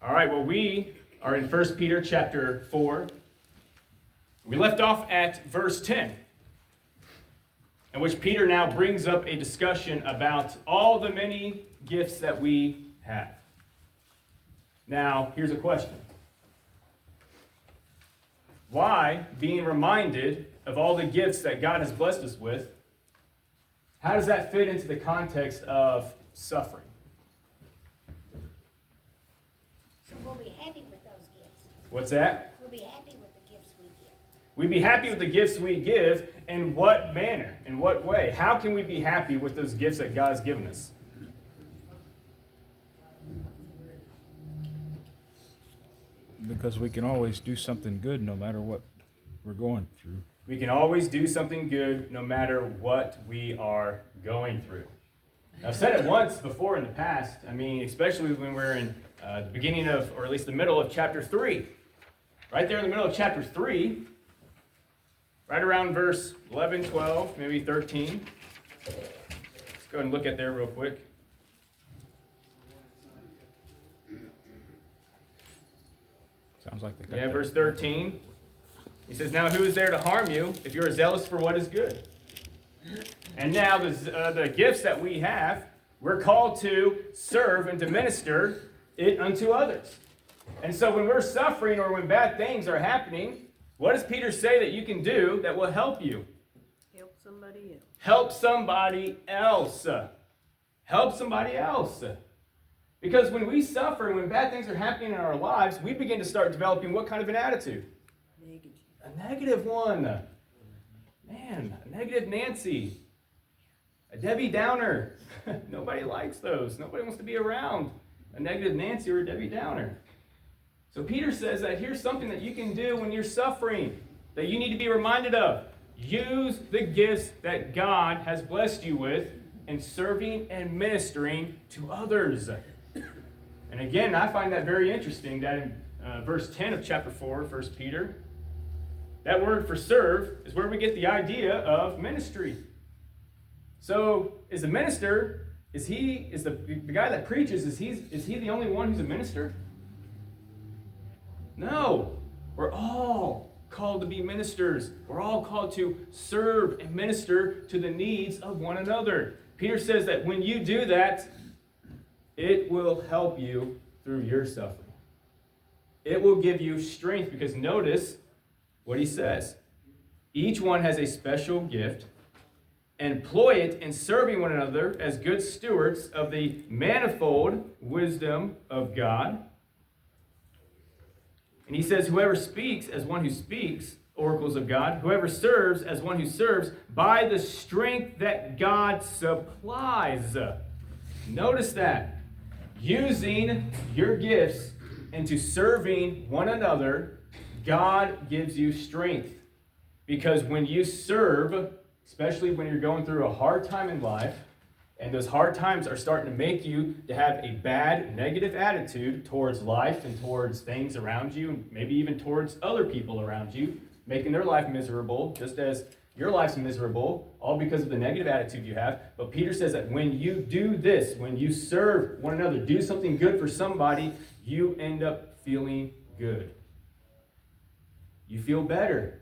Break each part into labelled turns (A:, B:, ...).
A: All right, well, we are in 1 Peter chapter 4. We left off at verse 10, in which Peter now brings up a discussion about all the many gifts that we have. Now, here's a question. Why, being reminded of all the gifts that God has blessed us with, how does that fit into the context of suffering?
B: So we'll be happy with those gifts.
A: What's that?
B: We'll be happy with the gifts we give.
A: We'd be happy with the gifts we give. In what manner? In what way? How can we be happy with those gifts that God has given us?
C: Because we can always do something good no matter what we're going through.
A: We can always do something good no matter what we are going through. I've said it once before in the past, especially when we're in the beginning of, or at least the middle of chapter 3. Right there in the middle of chapter 3, right around verse 11, 12, maybe 13. Let's go ahead and look at there real quick.
C: Sounds like they got
A: Yeah,
C: that.
A: verse 13. He says, "Now who is there to harm you if you are zealous for what is good?" And now the gifts that we have, we're called to serve and to minister it unto others. And so when we're suffering or when bad things are happening, what does Peter say that you can do that will help you?
D: Help somebody else.
A: Help somebody else. Help somebody else. Because when we suffer and when bad things are happening in our lives, we begin to start developing what kind of an attitude?
D: Negative.
A: A negative one. Man, a negative Nancy. A Debbie Downer. Nobody likes those. Nobody wants to be around a negative Nancy or a Debbie Downer. So Peter says that here's something that you can do when you're suffering, that you need to be reminded of. Use the gifts that God has blessed you with in serving and ministering to others. And again, I find that very interesting that in verse 10 of chapter 4, 1 Peter, that word for serve is where we get the idea of ministry. So, is a minister, is the guy that preaches, is he the only one who's a minister? No. We're all called to be ministers. We're all called to serve and minister to the needs of one another. Peter says that when you do that, it will help you through your suffering. It will give you strength because notice what he says. Each one has a special gift. Employ it in serving one another as good stewards of the manifold wisdom of God. And he says, whoever speaks as one who speaks oracles of God, whoever serves as one who serves by the strength that God supplies. Notice that. Using your gifts into serving one another, God gives you strength. Because when you serve, especially when you're going through a hard time in life, and those hard times are starting to make you to have a bad, negative attitude towards life and towards things around you, and maybe even towards other people around you, making their life miserable, just as your life's miserable, all because of the negative attitude you have. But Peter says that when you do this, when you serve one another, do something good for somebody, you end up feeling good. You feel better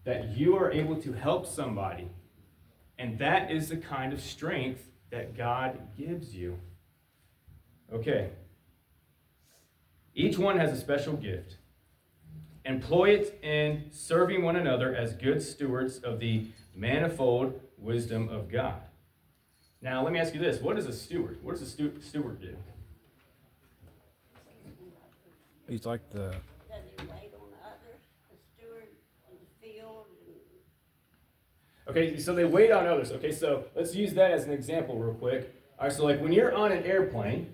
A: that you are able to help somebody. And that is the kind of strength that God gives you. Okay. Each one has a special gift. Employ it in serving one another as good stewards of the manifold wisdom of God. Now, let me ask you this. What is a steward? What does a steward do?
C: He's like the...
B: Does he wait on others, the steward in the field?
A: Okay, so they wait on others. Okay, so let's use that as an example real quick. All right, so like when you're on an airplane,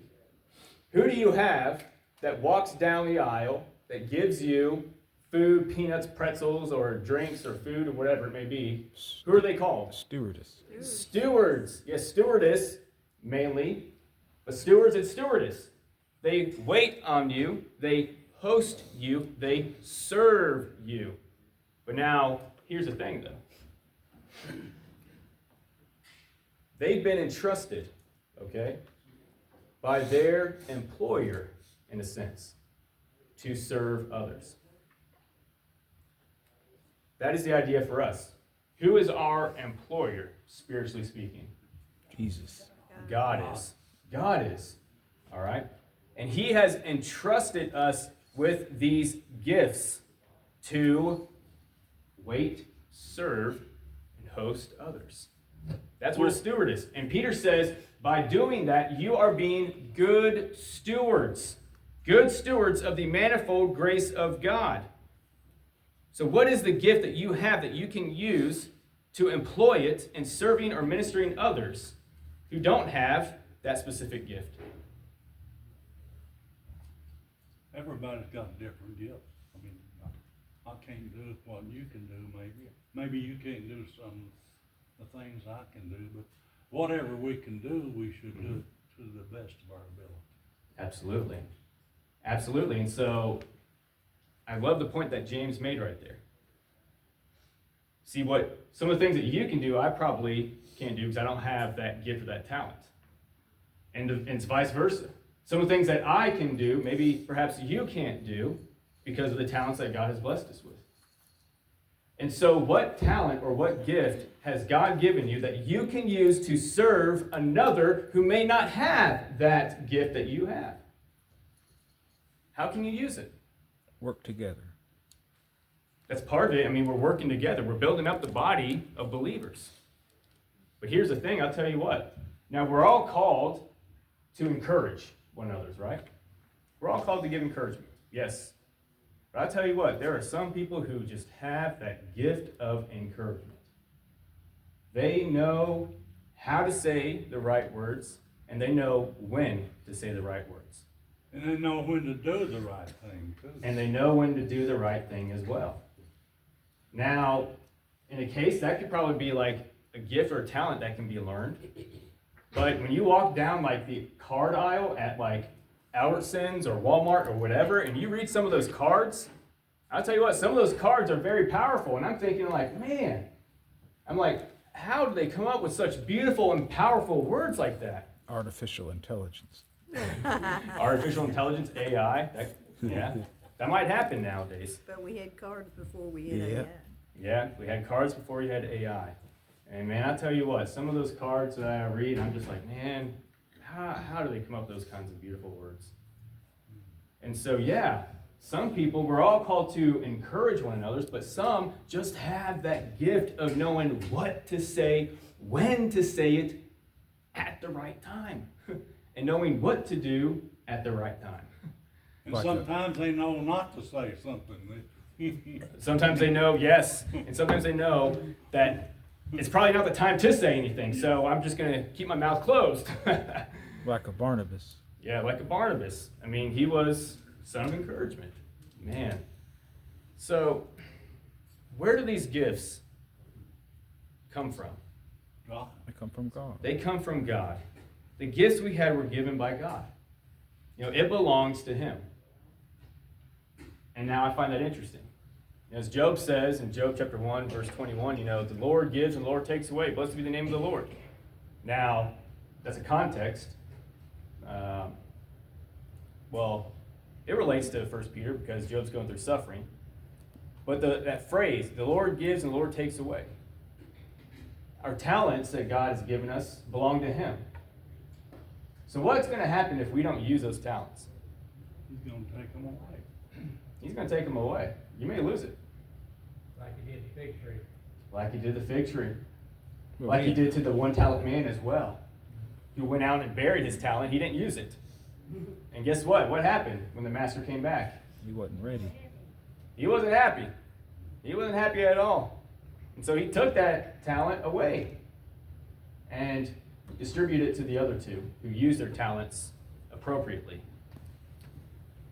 A: who do you have that walks down the aisle that gives you food, peanuts, pretzels, or drinks, or food, or whatever it may be? Who are they called?
C: Stewardess.
A: Stewards. Yes, stewardess, mainly. But stewards and stewardess. They wait on you. They host you. They serve you. But now, here's the thing, though. They've been entrusted, okay, by their employer in a sense, to serve others. That is the idea for us. Who is our employer, spiritually speaking?
C: Jesus.
A: God is. God is. All right? And he has entrusted us with these gifts to wait, serve, and host others. That's what a steward is. And Peter says, by doing that, you are being good stewards of the manifold grace of God. So what is the gift that you have that you can use to employ it in serving or ministering others who don't have that specific gift?
E: Everybody's got different gifts. I mean, I can't do what you can do, maybe. Maybe you can't do some of the things I can do, but whatever we can do, we should do it to the best of our ability.
A: Absolutely. Absolutely. And so I love the point that James made right there. See, what some of the things that you can do, I probably can't do because I don't have that gift or that talent. And it's vice versa. Some of the things that I can do, maybe perhaps you can't do because of the talents that God has blessed us with. And so what talent or what gift has God given you that you can use to serve another who may not have that gift that you have? How can you use it?
C: Work together.
A: That's part of it. I mean, we're working together. We're building up the body of believers. But here's the thing, I'll tell you what. Now, we're all called to encourage one another, right? We're all called to give encouragement. Yes. But I'll tell you what, there are some people who just have that gift of encouragement. They know how to say the right words, and they know when to say the right words.
E: And they know when to do the right thing, too.
A: And they know when to do the right thing as well. Now, in a case, that could probably be like a gift or a talent that can be learned. But when you walk down like the card aisle at like Albertsons or Walmart or whatever, and you read some of those cards, I'll tell you what, some of those cards are very powerful. And I'm thinking like, man, I'm like, how do they come up with such beautiful and powerful words like that?
C: Artificial intelligence.
A: Artificial intelligence, AI, that might happen nowadays.
D: But we had cards before we had
C: Yeah.
D: AI.
A: Yeah, we had cards before you had AI. And man, I tell you what, some of those cards that I read, I'm just like, man, how do they come up with those kinds of beautiful words? And so, yeah, some people, we're all called to encourage one another, but some just have that gift of knowing what to say, when to say it at the right time, and knowing what to do at the right time.
E: And sometimes they know not to say something.
A: Sometimes they know, yes, and sometimes they know that it's probably not the time to say anything, so I'm just going to keep my mouth closed.
C: Like a Barnabas.
A: Yeah, like a Barnabas. I mean, he was son of encouragement. Man. So, where do these gifts come from?
E: God.
C: They come from God.
A: They come from God. The gifts we had were given by God. You know, it belongs to him. And now I find that interesting. As Job says in Job chapter 1, verse 21, you know, the Lord gives and the Lord takes away. Blessed be the name of the Lord. Now, that's a context. Well, it relates to 1 Peter because Job's going through suffering. But that phrase, the Lord gives and the Lord takes away. Our talents that God has given us belong to him. So what's going to happen if we don't use those talents?
E: He's going to take them away.
A: He's going to take them away. You may lose it.
F: Like he did the fig tree.
A: Like he did the fig tree.
C: Well,
A: Like he did to the one-talent man as well. He went out and buried his talent. He didn't use it. And guess what? What happened when the master came back?
C: He wasn't ready.
A: He wasn't happy. He wasn't happy at all. And so he took that talent away and distributed it to the other two who used their talents appropriately.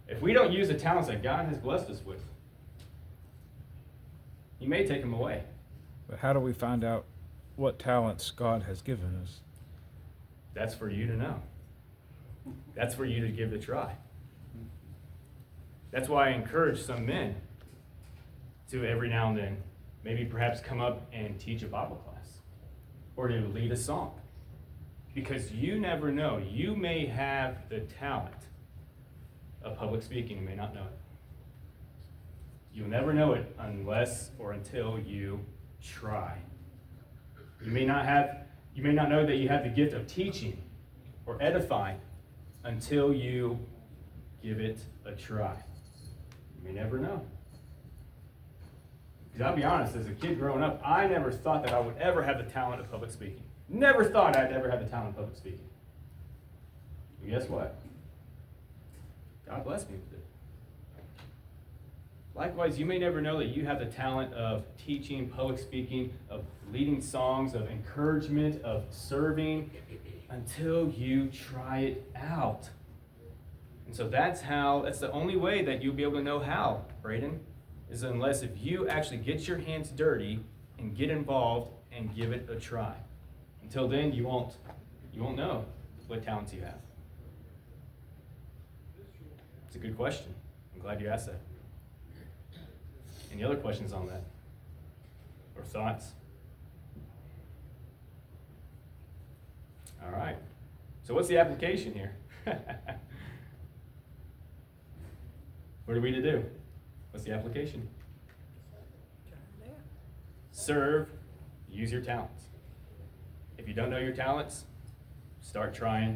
A: If we don't use the talents that God has blessed us with, he may take them away.
C: But how do we find out what talents God has given us?
A: That's for you to know. That's for you to give it a try. That's why I encourage some men to every now and then maybe perhaps come up and teach a Bible class or to lead a song. Because you never know. You may have the talent of public speaking, you may not know it. You'll never know it unless or until you try. You may not know that you have the gift of teaching or edifying until you give it a try. You may never know. Because I'll be honest, as a kid growing up, I never thought that I would ever have the talent of public speaking. Never thought I'd ever have the talent of public speaking. But guess what? God blessed me with it. Likewise, you may never know that you have the talent of teaching, public speaking, of leading songs, of encouragement, of serving, until you try it out. And so that's the only way that you'll be able to know how, Braden, is unless if you actually get your hands dirty and get involved and give it a try. Until then, you won't know what talents you have. It's a good question. I'm glad you asked that. Any other questions on that? Or thoughts? All right. So what's the application here? What are we to do? What's the application? Serve, use your talents. If you don't know your talents, start trying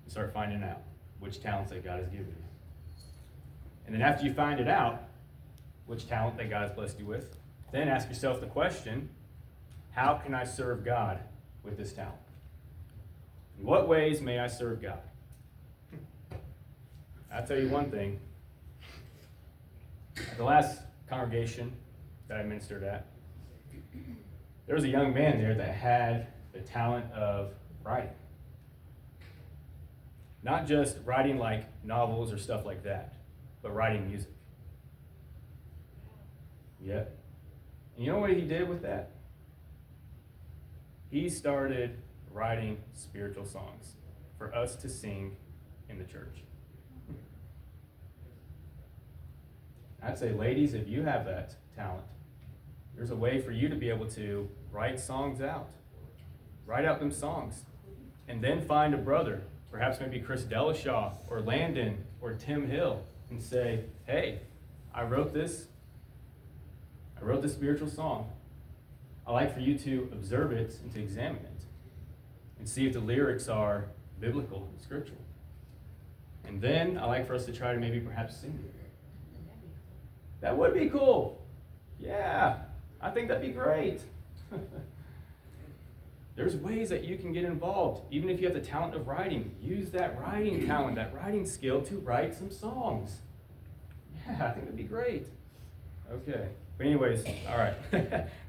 A: and start finding out which talents that God has given you. And then after you find it out, which talent that God has blessed you with, then ask yourself the question, how can I serve God with this talent? In what ways may I serve God? I'll tell you one thing. At the last congregation that I ministered at, there was a young man there that had the talent of writing. Not just writing like novels or stuff like that, but writing music. Yeah. And you know what he did with that? He started writing spiritual songs for us to sing in the church. I'd say, ladies, if you have that talent, there's a way for you to be able to write songs out. Write out them songs. And then find a brother, perhaps maybe Chris Delishaw or Landon or Tim Hill, and say, hey, I wrote this spiritual song. I'd like for you to observe it and to examine it and see if the lyrics are biblical and scriptural. And then I'd like for us to try to maybe perhaps sing it. That would be cool. Yeah, I think that'd be great. There's ways that you can get involved. Even if you have the talent of writing, use that writing talent, that writing skill to write some songs. Yeah, I think that'd be great. Okay. But anyways, all right.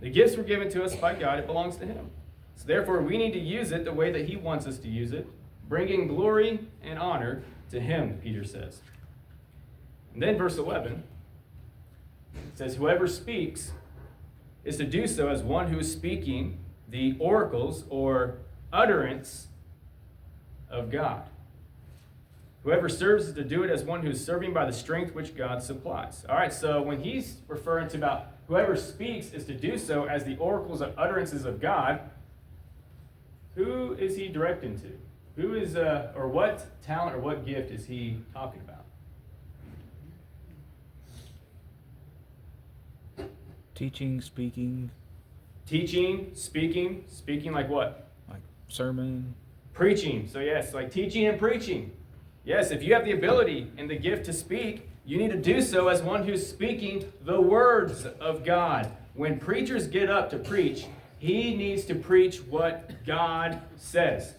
A: The gifts were given to us by God. It belongs to Him. So therefore, we need to use it the way that He wants us to use it, bringing glory and honor to Him, Peter says. And then verse 11, it says, whoever speaks is to do so as one who is speaking the oracles or utterance of God. Whoever serves is to do it as one who is serving by the strength which God supplies. All right, so when he's referring to about whoever speaks is to do so as the oracles or utterances of God, who is he directing to? Who is, or what talent or what gift is he talking about?
C: Teaching, speaking.
A: Teaching, speaking like what?
C: Like sermon.
A: Preaching. So yes, like teaching and preaching. Yes, if you have the ability and the gift to speak, you need to do so as one who's speaking the words of God. When preachers get up to preach, he needs to preach what God says.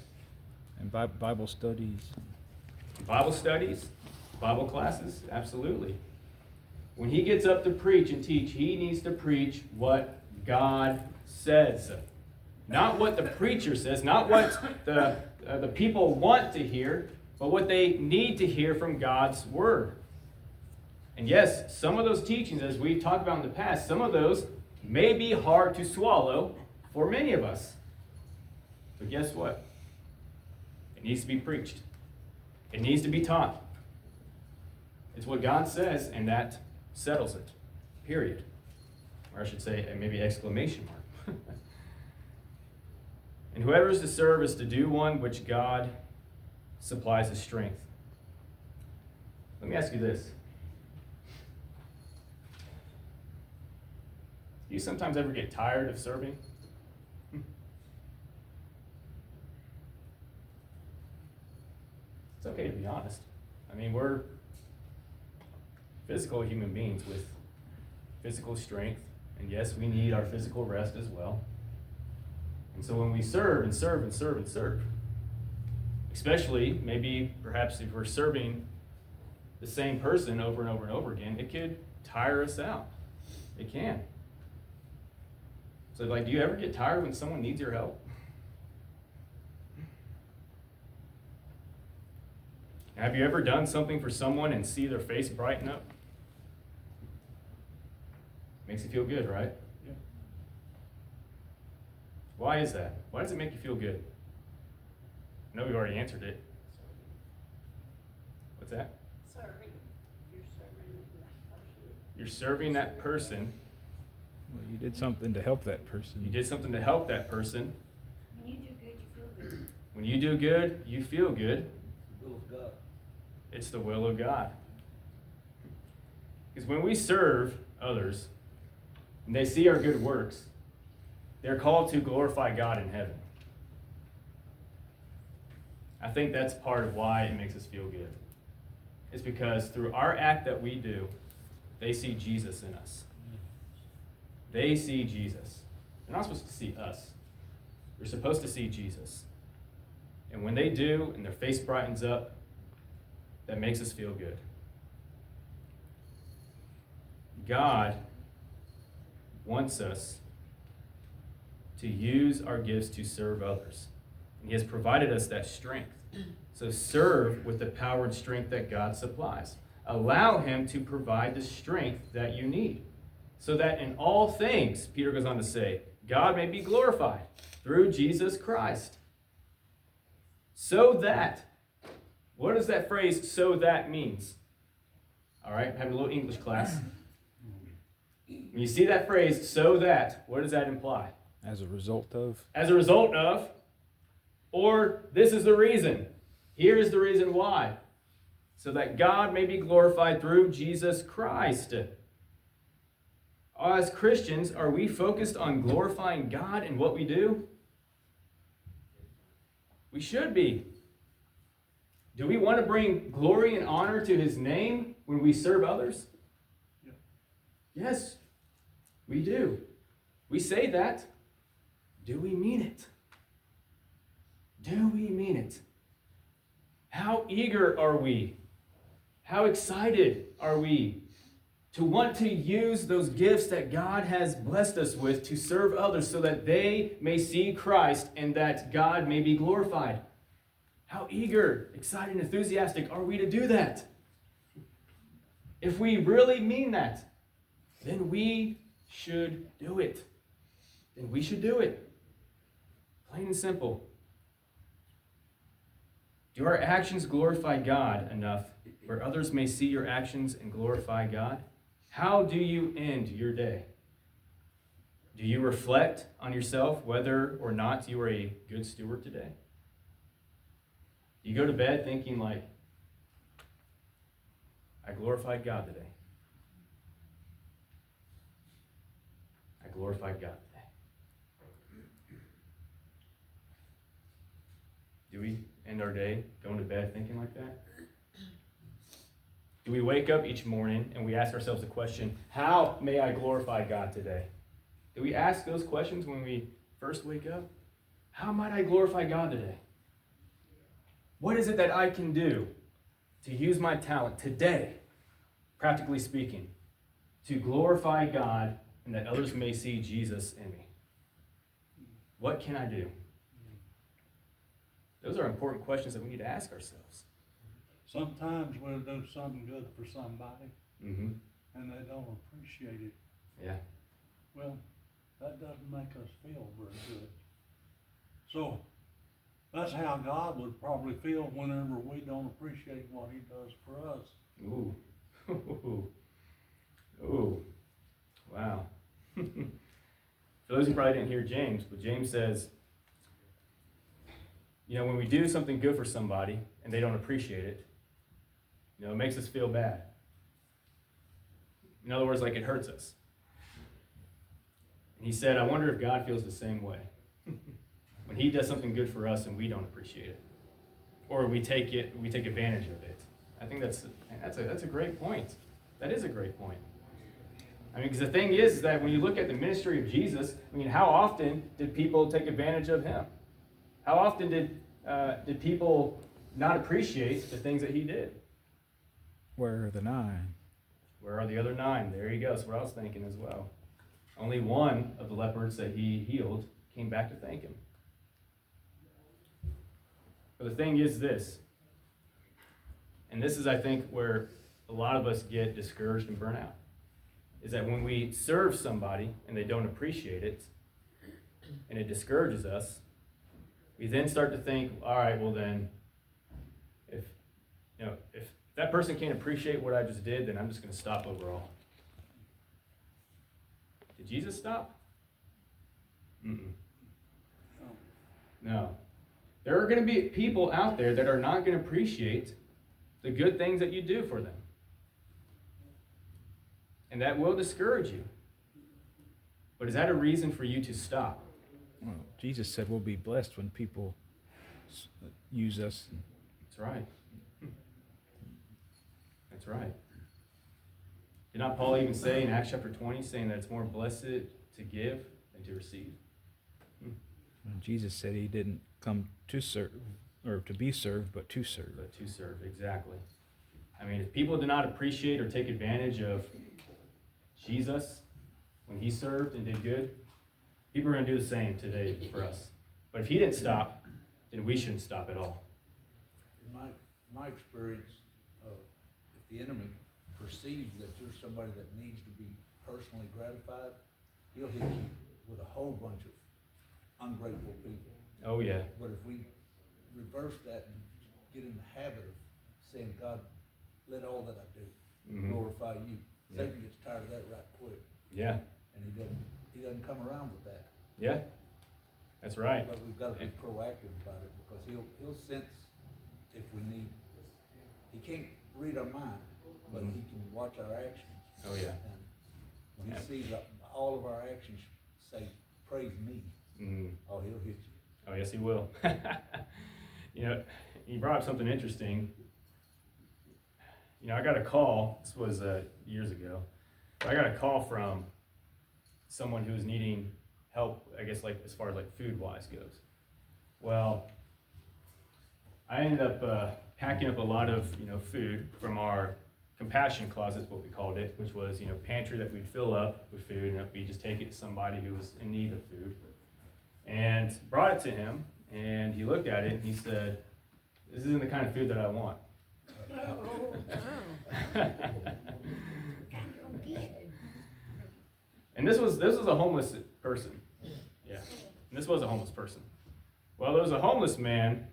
C: And Bible studies.
A: Bible studies, Bible classes, absolutely. When he gets up to preach and teach, he needs to preach what God says. Not what the preacher says, not what the people want to hear, but what they need to hear from God's word. And yes, some of those teachings, as we've talked about in the past, some of those may be hard to swallow for many of us. But guess what? It needs to be preached. It needs to be taught. It's what God says, and that settles it. Period. Or I should say, maybe exclamation mark. And whoever is to serve is to do one which God supplies his strength. Let me ask you this. Do you sometimes ever get tired of serving? It's okay to be honest. I mean, we're physical human beings with physical strength, and yes, we need our physical rest as well. And so when we serve and serve and serve and serve, especially maybe perhaps if we're serving the same person over and over and over again, it could tire us out. It can. So like, do you ever get tired when someone needs your help? Have you ever done something for someone and see their face brighten up? Makes you feel good, right?
E: Yeah.
A: Why is that? Why does it make you feel good? I know we've already answered it. What's that?
B: Serving. You're serving that person.
A: You're serving that person.
C: Well, you did something to help that person.
A: You did something to help that person.
D: When you do good, you feel good.
A: When you do good, you feel good.
F: Will of God.
A: It's the will of God. Because when we serve others, and they see our good works, they're called to glorify God in heaven. I think that's part of why it makes us feel good. It's because through our act that we do, they see Jesus in us. They see Jesus. They're not supposed to see us. They're supposed to see Jesus. And when they do, and their face brightens up, that makes us feel good. God wants us to use our gifts to serve others. And He has provided us that strength. So serve with the power and strength that God supplies. Allow Him to provide the strength that you need. So that in all things, Peter goes on to say, God may be glorified through Jesus Christ. So that, what does that phrase, so that, means? All right, having a little English class. When you see that phrase, so that, what does that imply?
C: As a result of.
A: As a result of, or this is the reason. Here is the reason why. So that God may be glorified through Jesus Christ. As Christians, are we focused on glorifying God in what we do? We should be. Do we want to bring glory and honor to His name when we serve others?
E: Yeah.
A: Yes, we do. We say that. Do we mean it? Do we mean it? How eager are we? How excited are we to want to use those gifts that God has blessed us with to serve others so that they may see Christ and that God may be glorified? How eager, excited, and enthusiastic are we to do that? If we really mean that, then we should do it. Then we should do it. Plain and simple. Do our actions glorify God enough where others may see your actions and glorify God? How do you end your day? Do you reflect on yourself whether or not you are a good steward today? Do you go to bed thinking like, I glorified God today. I glorified God today. Do we end our day going to bed thinking like that? Do we wake up each morning and we ask ourselves the question, how may I glorify God today? Do we ask those questions when we first wake up? How might I glorify God today? What is it that I can do to use my talent today, practically speaking, to glorify God and that others may see Jesus in me? What can I do? Those are important questions that we need to ask ourselves.
E: Sometimes we'll do something good for somebody
A: Mm-hmm.
E: and they don't appreciate it.
A: Yeah.
E: Well, that doesn't make us feel very good. So that's how God would probably feel whenever we don't appreciate what He does for us.
A: Ooh. Ooh. Wow. For those who probably didn't hear James, but James says, when we do something good for somebody and they don't appreciate it, It makes us feel bad. In other words, like it hurts us. And he said, I wonder if God feels the same way. When he does something good for us and we don't appreciate it. Or we take advantage of it. I think that's a great point. That is a great point. I mean, because the thing is that when you look at the ministry of Jesus, I mean, how often did people take advantage of him? How often did people not appreciate the things that he did?
C: Where are the 9?
A: Where are the other 9? There you go. That's what I was thinking as well. Only one of the lepers that he healed came back to thank him. But the thing is this, and this is, I think, where a lot of us get discouraged and burnt out, is that when we serve somebody and they don't appreciate it, and it discourages us, we then start to think, all right, well then, if that person can't appreciate what I just did, then I'm just going to stop overall. Did Jesus stop? Mm-mm. No. There are going to be people out there that are not going to appreciate the good things that you do for them. And that will discourage you. But is that a reason for you to stop?
C: Well, Jesus said we'll be blessed when people use us.
A: That's right. That's right. Did not Paul even say in Acts chapter 20, saying that it's more blessed to give than to receive?
C: And Jesus said he didn't come to serve, or to be served, but to serve.
A: But to serve, exactly. I mean, if people did not appreciate or take advantage of Jesus when he served and did good, people are going to do the same today for us. But if he didn't stop, then we shouldn't stop at all.
G: In my experience, if the enemy perceives that you're somebody that needs to be personally gratified, he'll hit you with a whole bunch of ungrateful people.
A: Oh, yeah.
G: But if we reverse that and get in the habit of saying, God, let all that I do glorify you.
A: Yeah.
G: Satan gets tired of that right quick.
A: Yeah.
G: And he doesn't come around with that.
A: Yeah. That's right.
G: But we've got to be proactive about it, because he'll sense if we need. He can't read our mind, but he can watch our actions.
A: Oh, yeah.
G: And when he sees all of our actions say, praise me, oh, he'll hit you.
A: Oh, yes, he will. You brought up something interesting. I got a call, this was years ago, I got a call from someone who was needing help, I guess, like as far as like food-wise goes. Well, I ended up packing up a lot of, food from our compassion closet, is what we called it, which was, pantry that we'd fill up with food, and we'd just take it to somebody who was in need of food. And brought it to him, and he looked at it, and he said, this isn't the kind of food that I want. And this was a homeless person. Yeah. And this was a homeless person. Well, there was a homeless man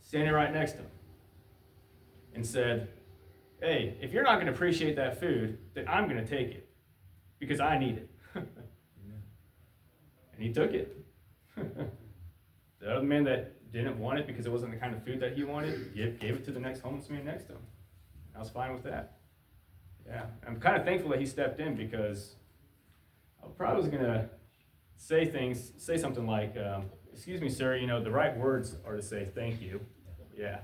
A: standing right next to him and said, hey, if you're not going to appreciate that food, then I'm going to take it because I need it. And he took it. The other man that didn't want it because it wasn't the kind of food that he wanted, gave it to the next homeless man next to him. I was fine with that. Yeah, I'm kind of thankful that he stepped in, because I probably was going to say something like, excuse me, sir, the right words are to say thank you. Yeah.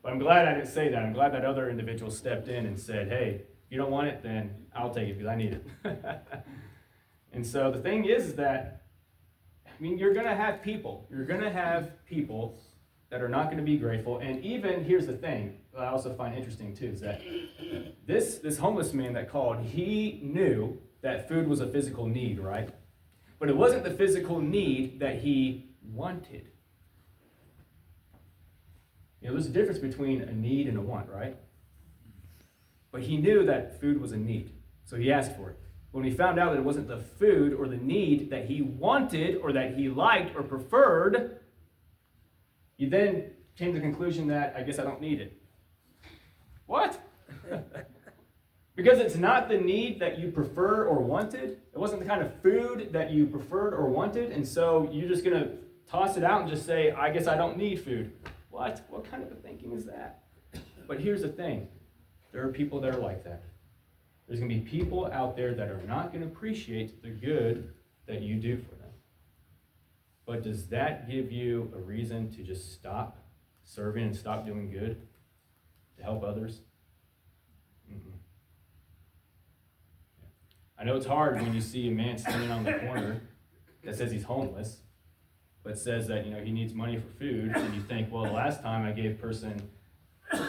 A: But I'm glad I didn't say that. I'm glad that other individual stepped in and said, hey, if you don't want it, then I'll take it because I need it. And so the thing is that, you're going to have people. You're going to have people that are not going to be grateful. And even, here's the thing, I also find interesting too, is that this homeless man that called, he knew that food was a physical need, right? But it wasn't the physical need that he wanted. There's a difference between a need and a want, right? But he knew that food was a need, so he asked for it. When he found out that it wasn't the food or the need that he wanted or that he liked or preferred, he then came to the conclusion that, I guess I don't need it. What? Because it's not the need that you prefer or wanted. It wasn't the kind of food that you preferred or wanted, and so you're just going to toss it out and just say, I guess I don't need food. What? What kind of a thinking is that? But here's the thing. There are people that are like that. There's going to be people out there that are not going to appreciate the good that you do for them. But does that give you a reason to just stop serving and stop doing good to help others? Mm-mm. I know it's hard when you see a man standing on the corner that says he's homeless, but says that, he needs money for food, and you think, well, the last time I gave a person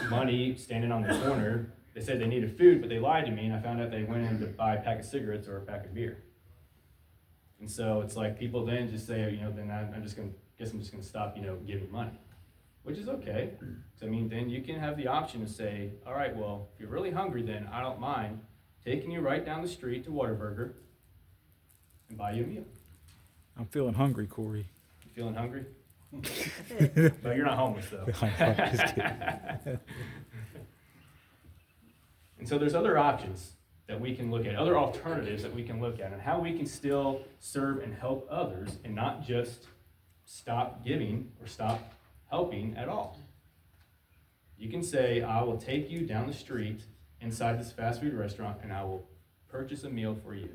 A: money standing on the corner, they said they needed food, but they lied to me, and I found out they went in to buy a pack of cigarettes or a pack of beer. And so it's like people then just say, then I'm just going to stop, giving money, which is okay. So, then you can have the option to say, all right, well, if you're really hungry, then I don't mind taking you right down the street to Whataburger and buy you a meal.
C: I'm feeling hungry, Cory.
A: You feeling hungry? But you're not homeless, though.
C: Just kidding.
A: And so there's other options that we can look at, other alternatives that we can look at, and how we can still serve and help others and not just stop giving or stop helping at all. You can say, I will take you down the street inside this fast food restaurant and I will purchase a meal for you.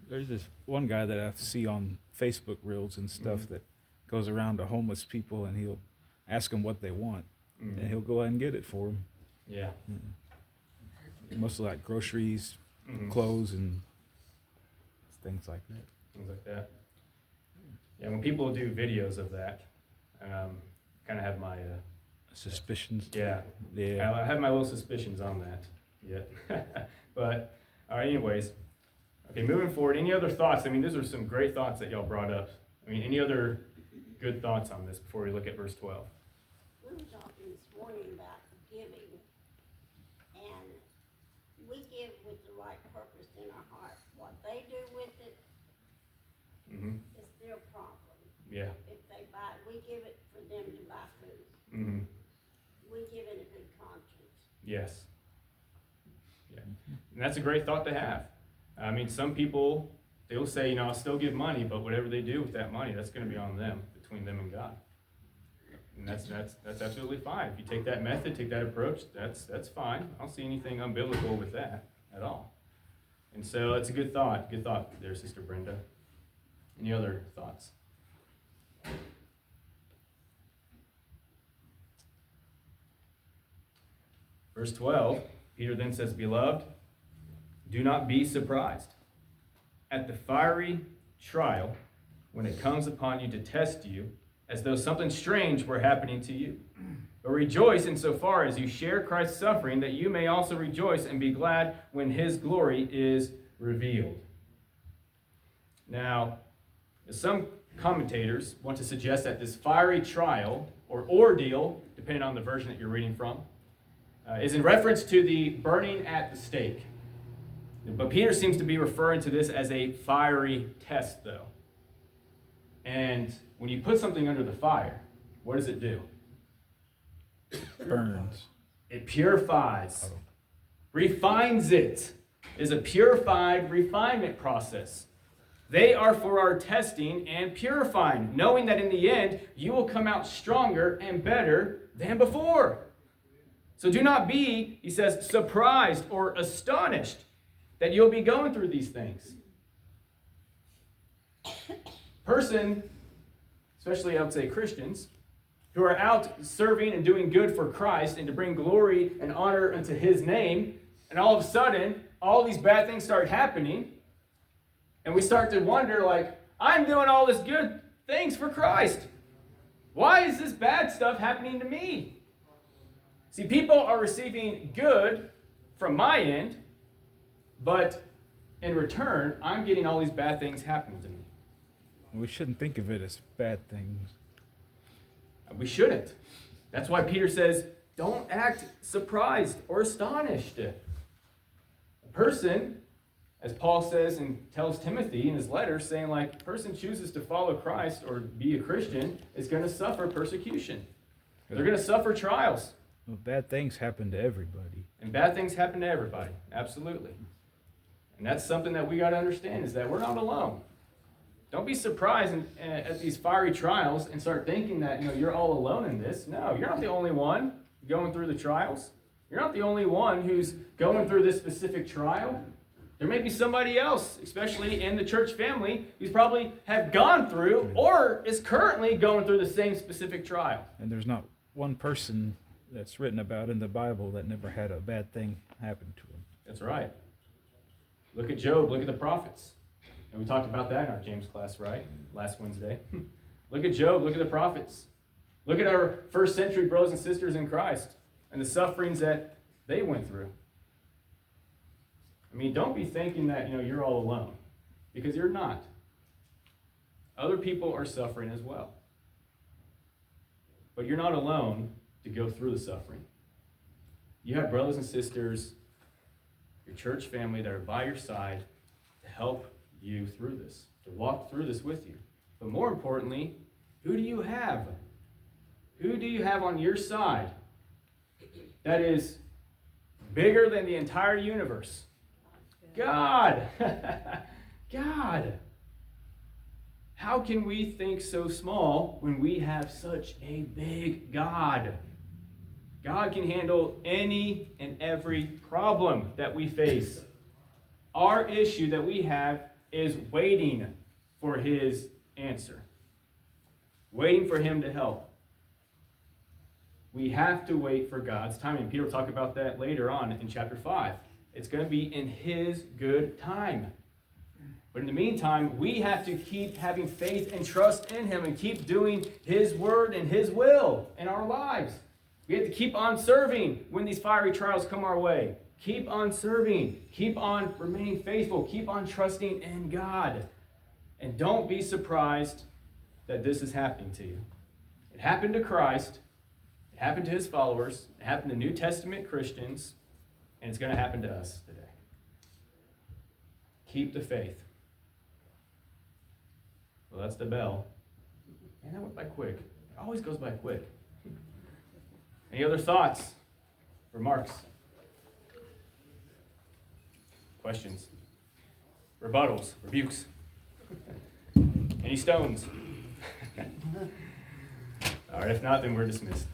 C: There's this one guy that I see on Facebook reels and stuff that goes around to homeless people, and he'll ask them what they want, and he'll go ahead and get it for them.
A: Yeah.
C: Mostly like groceries, clothes, and things like that.
A: Things like that. Yeah, when people do videos of that, kind of have my
C: Suspicions.
A: yeah.
C: Yeah.
A: I have my little suspicions on that. Yeah. But all right. Anyways, okay. Moving forward. Any other thoughts? These are some great thoughts that y'all brought up. Any other good thoughts on this before we look at verse 12?
B: We were talking this morning about giving, and we give with the right purpose in our heart. What they do with it is their problem.
A: Yeah.
B: If they buy, we give it for them to buy food.
A: Mm-hmm.
B: We give it a good conscience.
A: Yes. Yeah. And that's a great thought to have. Some people, they'll say, I'll still give money, but whatever they do with that money, that's going to be on them, between them and God. And that's absolutely fine. If you take that method, take that approach, that's fine. I don't see anything unbiblical with that at all. And so it's a good thought. Good thought there, Sister Brenda. Any other thoughts? Verse 12, Peter then says, Beloved, do not be surprised at the fiery trial when it comes upon you to test you, as though something strange were happening to you. But rejoice insofar as you share Christ's suffering, that you may also rejoice and be glad when his glory is revealed. Now, some commentators want to suggest that this fiery trial, or ordeal, depending on the version that you're reading from, is in reference to the burning at the stake. But Peter seems to be referring to this as a fiery test, though. And when you put something under the fire, what does it do?
C: Burns.
A: It purifies, refines it. It is a purified refinement process. They are for our testing and purifying, knowing that in the end, you will come out stronger and better than before. So do not be, he says, surprised or astonished that you'll be going through these things. Person, especially I would say Christians, who are out serving and doing good for Christ and to bring glory and honor unto his name, and all of a sudden, all these bad things start happening, and we start to wonder, I'm doing all this good things for Christ. Why is this bad stuff happening to me? See, people are receiving good from my end, but in return, I'm getting all these bad things happening to me.
C: We shouldn't think of it as bad things.
A: We shouldn't. That's why Peter says, don't act surprised or astonished. A person, as Paul says and tells Timothy in his letter, saying a person chooses to follow Christ or be a Christian is going to suffer persecution. They're going to suffer trials.
C: Well, bad things happen to everybody.
A: And bad things happen to everybody. Absolutely. And that's something that we got to understand, is that we're not alone. Don't be surprised at these fiery trials and start thinking that you're all alone in this. No, you're not the only one going through the trials. You're not the only one who's going through this specific trial. There may be somebody else, especially in the church family, who's probably have gone through or is currently going through the same specific trial.
C: And there's not one person that's written about in the Bible that never had a bad thing happen to him.
A: That's right. Look at Job, look at the prophets. And we talked about that in our James class, right? Last Wednesday. Look at Job, look at the prophets. Look at our first century brothers and sisters in Christ and the sufferings that they went through. I mean, don't be thinking that, you're all alone, because you're not. Other people are suffering as well. But you're not alone to go through the suffering. You have brothers and sisters, your church family that are by your side to help you through this, to walk through this with you. But more importantly, who do you have? Who do you have on your side that is bigger than the entire universe? God. God. How can we think so small when we have such a big God? God can handle any and every problem that we face. Our issue that we have is waiting for his answer. Waiting for him to help. We have to wait for God's timing. Peter will talk about that later on in chapter 5. It's going to be in his good time. But in the meantime, we have to keep having faith and trust in him and keep doing his word and his will in our lives. We have to keep on serving when these fiery trials come our way. Keep on serving. Keep on remaining faithful. Keep on trusting in God. And don't be surprised that this is happening to you. It happened to Christ. It happened to his followers. It happened to New Testament Christians. And it's going to happen to us today. Keep the faith. Well, that's the bell. Man, that went by quick. It always goes by quick. Any other thoughts? Remarks? Questions? Rebuttals? Rebukes? Any stones? All right, if not, then we're dismissed.